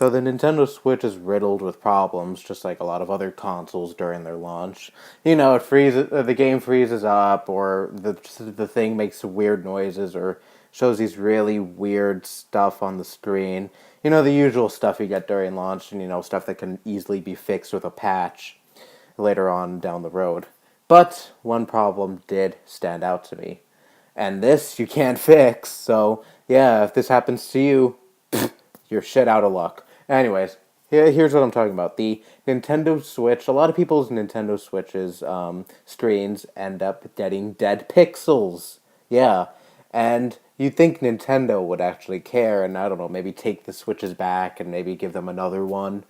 So the Nintendo Switch is riddled with problems, just like a lot of other consoles during their launch. It freezes, the game freezes up, or the thing makes weird noises, or shows these really weird stuff on the screen. The usual stuff you get during launch, and stuff that can easily be fixed with a patch later on down the road. But one problem did stand out to me, and this you can't fix. So yeah, if this happens to you, you're shit out of luck. Anyways, here's what I'm talking about. The Nintendo Switch, a lot of people's Nintendo Switches screens end up getting dead pixels. Yeah. And you'd think Nintendo would actually care and, I don't know, maybe take the Switches back and maybe give them another one.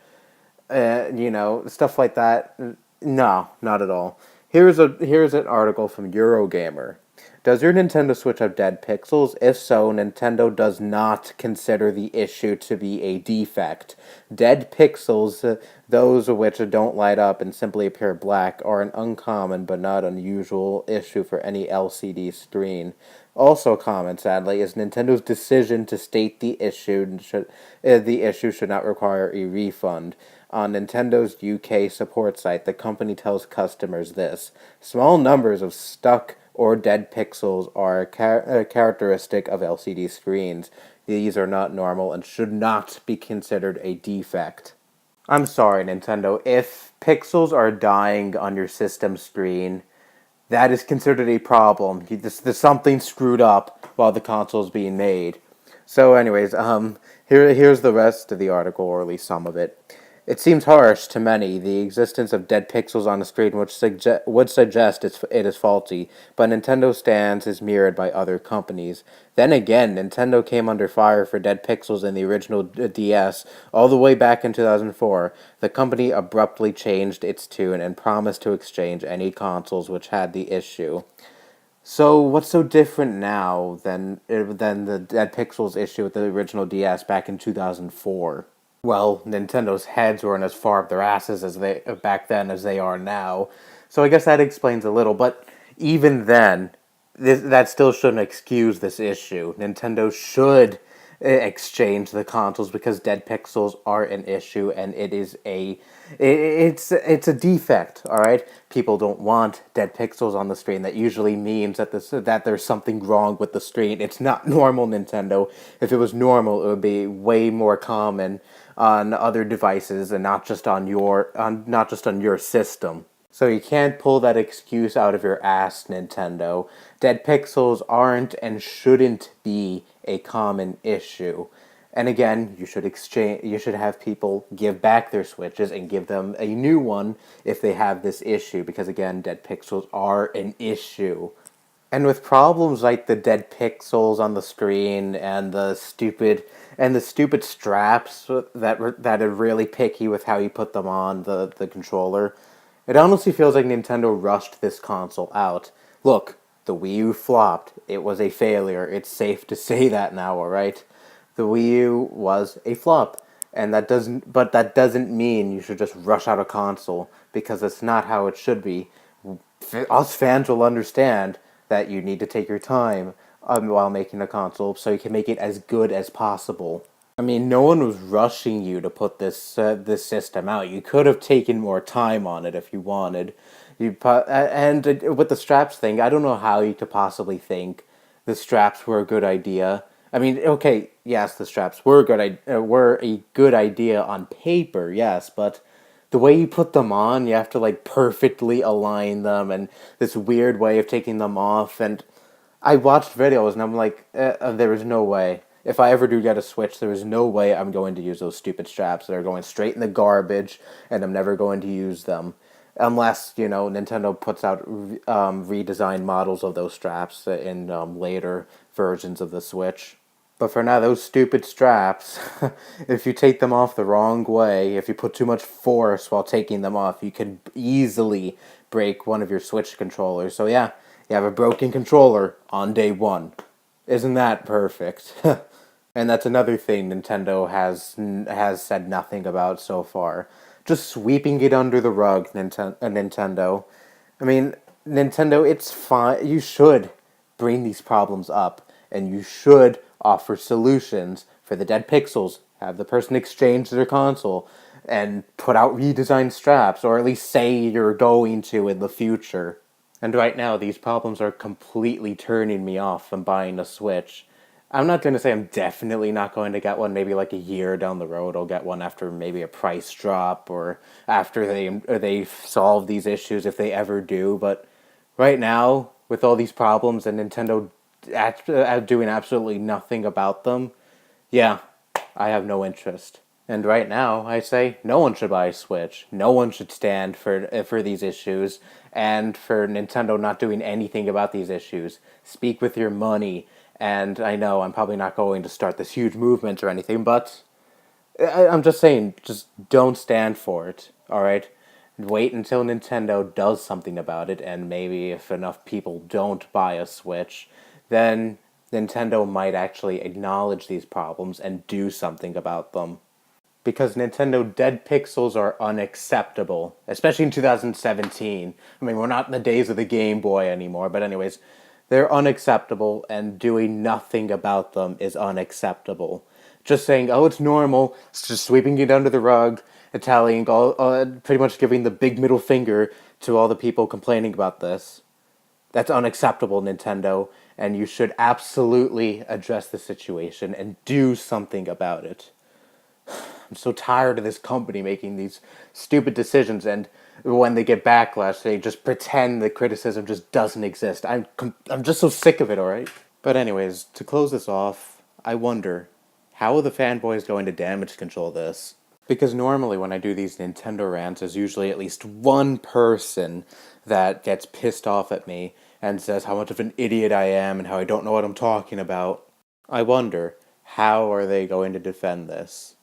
Stuff like that. No, not at all. Here's an article from Eurogamer. Does your Nintendo Switch have dead pixels? If so, Nintendo does not consider the issue to be a defect. Dead pixels, those which don't light up and simply appear black, are an uncommon but not unusual issue for any LCD screen. Also common, sadly, is Nintendo's decision to state the issue should not require a refund. On Nintendo's UK support site, the company tells customers this: small numbers of stuck or dead pixels are characteristic of LCD screens. These are not normal and should not be considered a defect. I'm sorry, Nintendo. If pixels are dying on your system screen, that is considered a problem. There's something screwed up while the console is being made. So, anyways, here's the rest of the article, or at least some of it. It seems harsh to many, the existence of dead pixels on the screen, which would suggest it is faulty, but Nintendo's stance is mirrored by other companies. Then again, Nintendo came under fire for dead pixels in the original DS all the way back in 2004. The company abruptly changed its tune and promised to exchange any consoles which had the issue. So what's so different now than the dead pixels issue with the original DS back in 2004? Well, Nintendo's heads weren't as far up their asses as they back then as they are now, so I guess that explains a little. But even then, that still shouldn't excuse this issue. Nintendo should exchange the consoles because dead pixels are an issue, and it's a defect. All right, people don't want dead pixels on the screen. That usually means that there's something wrong with the screen. It's not normal, Nintendo. If it was normal, it would be way more common on other devices and not just on your system. So you can't pull that excuse out of your ass, Nintendo. Dead pixels aren't and shouldn't be a common issue. And again, you should have people give back their Switches and give them a new one if they have this issue, because again, dead pixels are an issue. And with problems like the dead pixels on the screen and the stupid straps that are really picky with how you put them on the controller, it honestly feels like Nintendo rushed this console out. Look, the Wii U flopped. It was a failure. It's safe to say that now, alright? The Wii U was a flop. And that doesn't mean you should just rush out a console, because it's not how it should be. Us fans will understand that you need to take your time while making a console so you can make it as good as possible. I mean, no one was rushing you to put this system out. You could have taken more time on it if you wanted. With the straps thing, I don't know how you could possibly think the straps were a good idea. I mean, okay, yes, the straps were were a good idea on paper, yes, but the way you put them on, you have to like perfectly align them, and this weird way of taking them off. And I watched videos, and I'm like, there is no way. If I ever do get a Switch, there is no way I'm going to use those stupid straps. They're going straight in the garbage, and I'm never going to use them. Unless, Nintendo puts out redesigned models of those straps in later versions of the Switch. But for now, those stupid straps, if you take them off the wrong way, if you put too much force while taking them off, you can easily break one of your Switch controllers. So yeah, you have a broken controller on day one. Isn't that perfect? And that's another thing Nintendo has said nothing about so far. Just sweeping it under the rug, Nintendo. I mean, Nintendo, it's fine. You should bring these problems up, and you should offer solutions for the dead pixels Have the person exchange their console and put out redesigned straps, or at least say you're going to in the future. And right now, these problems are completely turning me off from buying a Switch. I'm not going to say I'm definitely not going to get one. Maybe like a year down the road, I'll get one after maybe a price drop or after they solve these issues if they ever do. But right now, with all these problems and Nintendo doing absolutely nothing about them, yeah, I have no interest. And right now, I say no one should buy a Switch. No one should stand for these issues, and for Nintendo not doing anything about these issues. Speak with your money. And I know I'm probably not going to start this huge movement or anything, but I'm just saying, just don't stand for it. All right, wait until Nintendo does something about it, and maybe if enough people don't buy a Switch, then Nintendo might actually acknowledge these problems and do something about them. Because Nintendo dead pixels are unacceptable, especially in 2017. I mean, we're not in the days of the Game Boy anymore, but anyways, they're unacceptable, and doing nothing about them is unacceptable. Just saying, oh, it's normal, it's just sweeping it under the rug, Italian, pretty much giving the big middle finger to all the people complaining about this. That's unacceptable, Nintendo, and you should absolutely address the situation and do something about it. I'm so tired of this company making these stupid decisions, and when they get backlash, they just pretend the criticism just doesn't exist. I'm just so sick of it, alright? But anyways, to close this off, I wonder, how are the fanboys going to damage control this? Because normally when I do these Nintendo rants, there's usually at least one person that gets pissed off at me and says how much of an idiot I am and how I don't know what I'm talking about. I wonder, how are they going to defend this?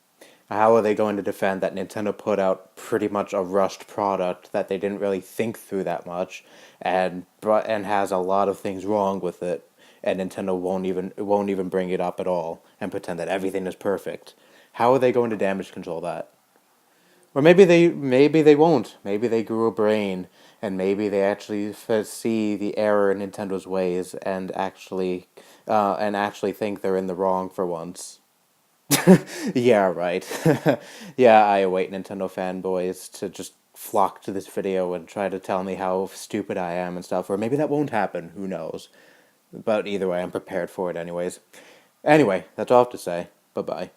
How are they going to defend that Nintendo put out pretty much a rushed product that they didn't really think through that much, and has a lot of things wrong with it, and Nintendo won't even bring it up at all and pretend that everything is perfect? How are they going to damage control that? Or maybe they won't. Maybe they grew a brain, and maybe they actually see the error in Nintendo's ways and actually think they're in the wrong for once. Yeah, right. Yeah, I await Nintendo fanboys to just flock to this video and try to tell me how stupid I am and stuff, or maybe that won't happen, who knows. But either way, I'm prepared for it anyways. Anyway, that's all I have to say. Bye-bye.